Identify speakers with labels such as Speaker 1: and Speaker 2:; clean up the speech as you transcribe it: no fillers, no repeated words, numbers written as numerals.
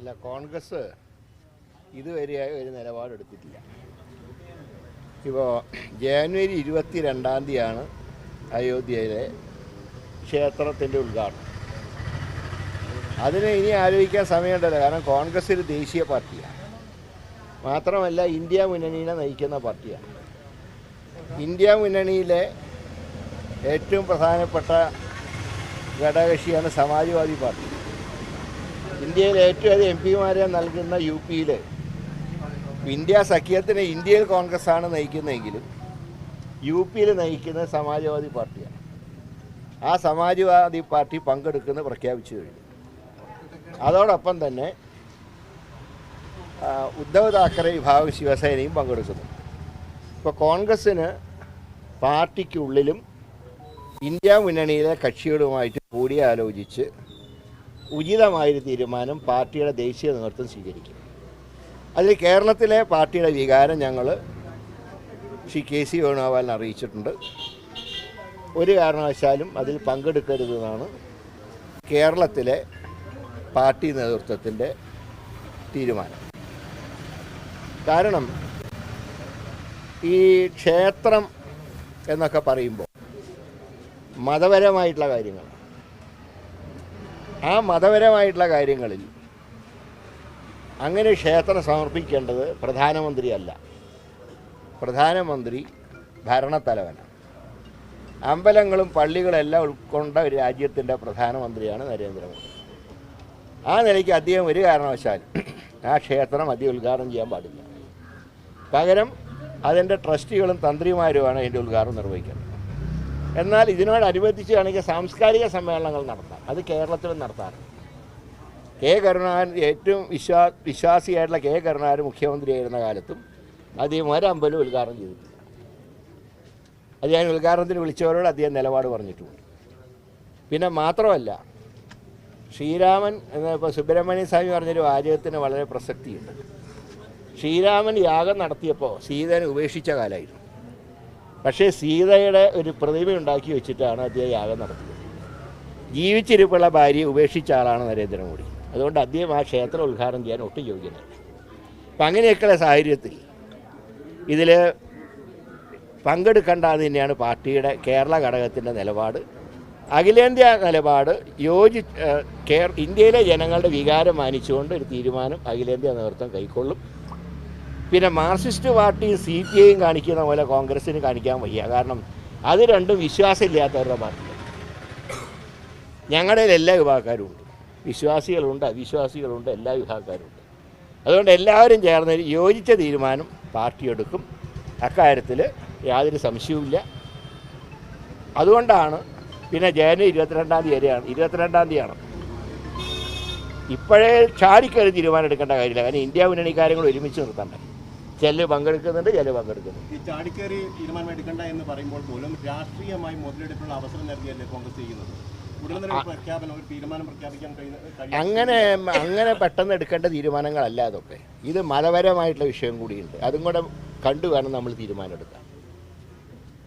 Speaker 1: അല്ല, കോൺഗ്രസ് ഇതുവരെയായി ഒരു നിലപാടെടുത്തിട്ടില്ല. ഇപ്പോൾ ജനുവരി 22 അയോധ്യയിലെ ക്ഷേത്രത്തിൻ്റെ ഉദ്ഘാടനം. അതിന് ഇനി ആലോചിക്കാൻ സമയമുണ്ടല്ലോ. കാരണം കോൺഗ്രസ് ഒരു ദേശീയ പാർട്ടിയാണ്, മാത്രമല്ല ഇന്ത്യ മുന്നണിയെ നയിക്കുന്ന പാർട്ടിയാണ്. ഇന്ത്യ മുന്നണിയിലെ ഏറ്റവും പ്രധാനപ്പെട്ട ഘടകകക്ഷിയാണ് സമാജ്വാദി പാർട്ടി. ഇന്ത്യയിൽ ഏറ്റവും അധികം MP-മാരെ നൽകുന്ന UP-യിൽ ഇന്ത്യ സഖ്യത്തിന് ഇന്ത്യയിൽ കോൺഗ്രസ്സാണ് നയിക്കുന്നതെങ്കിലും UP-യിൽ നയിക്കുന്നത് സമാജ്വാദി പാർട്ടിയാണ്. ആ സമാജ്വാദി പാർട്ടി പങ്കെടുക്കുന്നത് പ്രഖ്യാപിച്ചു കഴിഞ്ഞു. അതോടൊപ്പം തന്നെ ഉദ്ധവ് താക്കറെ വിഭാഗം ശിവസേനയും പങ്കെടുക്കുന്നു. ഇപ്പോൾ കോൺഗ്രസ്സിന് പാർട്ടിക്കുള്ളിലും ഇന്ത്യ മുന്നണിയിലെ കക്ഷികളുമായിട്ട് കൂടിയാലോചിച്ച് ഉചിതമായൊരു തീരുമാനം പാർട്ടിയുടെ ദേശീയ നേതൃത്വം സ്വീകരിക്കും. അതിൽ കേരളത്തിലെ പാർട്ടിയുടെ വികാരം ഞങ്ങൾ ശ്രീ KC വേണുഗോപാലിനെ അറിയിച്ചിട്ടുണ്ട്. ഒരു കാരണവശാലും അതിൽ പങ്കെടുക്കരുതെന്നാണ് കേരളത്തിലെ പാർട്ടി നേതൃത്വത്തിൻ്റെ തീരുമാനം. കാരണം ഈ ക്ഷേത്രം എന്നൊക്കെ പറയുമ്പോൾ മതപരമായിട്ടുള്ള കാര്യങ്ങൾ, ആ മതപരമായിട്ടുള്ള കാര്യങ്ങളിൽ അങ്ങനെ ക്ഷേത്രം സമർപ്പിക്കേണ്ടത് പ്രധാനമന്ത്രിയല്ല, പ്രധാനമന്ത്രി ഭരണത്തലവനാണ്. അമ്പലങ്ങളും പള്ളികളെല്ലാം ഉൾക്കൊണ്ട ഒരു രാജ്യത്തിൻ്റെ പ്രധാനമന്ത്രിയാണ് നരേന്ദ്രമോദി. ആ നിലയ്ക്ക് അദ്ദേഹം ഒരു കാരണവശാലും ആ ക്ഷേത്രം ഉദ്ഘാടനം ചെയ്യാൻ പാടില്ല. പകരം അതിൻ്റെ ട്രസ്റ്റികളും തന്ത്രിമാരുമാണ് അതിൻ്റെ ഉദ്ഘാടനം നിർവഹിക്കുന്നത്. എന്നാൽ ഇതിനോടനുബന്ധിച്ചാണെങ്കിൽ സാംസ്കാരിക സമ്മേളനങ്ങൾ നടത്താം. അത് കേരളത്തിലും നടത്താറുണ്ട്. കരുണാകരൻ ഏറ്റവും വിശ്വാസിയായിട്ടുള്ള കരുണാകരൻ മുഖ്യമന്ത്രിയായിരുന്ന കാലത്തും അദ്ദേഹം ഒരമ്പലം ഉദ്ഘാടനം ചെയ്തിട്ടില്ല. അത് ഞാൻ ഉദ്ഘാടനത്തിന് വിളിച്ചവരോട് അദ്ദേഹം നിലപാട് പറഞ്ഞിട്ടുണ്ട്. പിന്നെ മാത്രമല്ല, ശ്രീരാമൻ ഇപ്പോൾ സുബ്രഹ്മണ്യ സ്വാമി പറഞ്ഞൊരു വാചകത്തിന് വളരെ പ്രസക്തിയുണ്ട്. ശ്രീരാമൻ യാഗം നടത്തിയപ്പോൾ സീതനെ ഉപേക്ഷിച്ച കാലമായിരുന്നു. പക്ഷേ സീതയുടെ ഒരു പ്രതിമ ഉണ്ടാക്കി വെച്ചിട്ടാണ് അദ്ദേഹം യാഗം നടത്തിയത്. ജീവിച്ചിരിപ്പുള്ള ഭാര്യയെ ഉപേക്ഷിച്ച ആളാണ് നരേന്ദ്രമോദി. അതുകൊണ്ട് അദ്ദേഹം ആ ക്ഷേത്രം ഉദ്ഘാടനം ചെയ്യാൻ ഒട്ടും യോഗ്യനല്ല. അപ്പം അങ്ങനെയൊക്കെയുള്ള സാഹചര്യത്തിൽ ഇതിൽ പങ്കെടുക്കേണ്ടത് തന്നെയാണ് പാർട്ടിയുടെ കേരള ഘടകത്തിൻ്റെ നിലപാട്. അഖിലേന്ത്യാ നിലപാട് ഇന്ത്യയിലെ ജനങ്ങളുടെ വികാരം മാനിച്ചുകൊണ്ട് ഒരു തീരുമാനം അഖിലേന്ത്യാ നേതൃത്വം കൈക്കൊള്ളും. പിന്നെ മാർക്സിസ്റ്റ് പാർട്ടിയും CPIയും കാണിക്കുന്ന പോലെ കോൺഗ്രസ്സിന് കാണിക്കാൻ വയ്യ. കാരണം അത് രണ്ടും വിശ്വാസമില്ലാത്തവരുടെ പാർട്ടിയാണ്. ഞങ്ങളുടെ എല്ലാ വിഭാഗക്കാരും ഉണ്ട്, വിശ്വാസികളുണ്ട്, അവിശ്വാസികളുണ്ട്, എല്ലാ വിഭാഗക്കാരുണ്ട്. അതുകൊണ്ട് എല്ലാവരും ചേർന്ന് യോജിച്ച തീരുമാനം പാർട്ടി എടുക്കും. അക്കാര്യത്തിൽ യാതൊരു സംശയവുമില്ല. അതുകൊണ്ടാണ് പിന്നെ ജനുവരി 22 തീയതിയാണ്. ഇപ്പോഴേ ചാടിക്കയറി തീരുമാനം എടുക്കേണ്ട കാര്യമില്ല. കാരണം ഇന്ത്യ മുന്നണി കാര്യങ്ങൾ ഒരുമിച്ച് നിർത്തണ്ടേ. ചില പങ്കെടുക്കുന്നുണ്ട്, ചില പങ്കെടുക്കുന്നുണ്ട്.
Speaker 2: ഈ ചാടിക്കയറി തീരുമാനം എടുക്കേണ്ട എന്ന് പറയുമ്പോൾ പോലും രാഷ്ട്രീയമായി മുതലെടുപ്പുള്ള അവസരം നൽകിയല്ലേ കോൺഗ്രസ് ചെയ്യുന്നത്?
Speaker 1: അങ്ങനെ പെട്ടെന്ന് എടുക്കേണ്ട തീരുമാനങ്ങളല്ല അതൊക്കെ. ഇത് മതപരമായിട്ടുള്ള വിഷയം കൂടിയുണ്ട്. അതും കൂടെ കണ്ടു വേണം നമ്മൾ തീരുമാനം എടുക്കാൻ.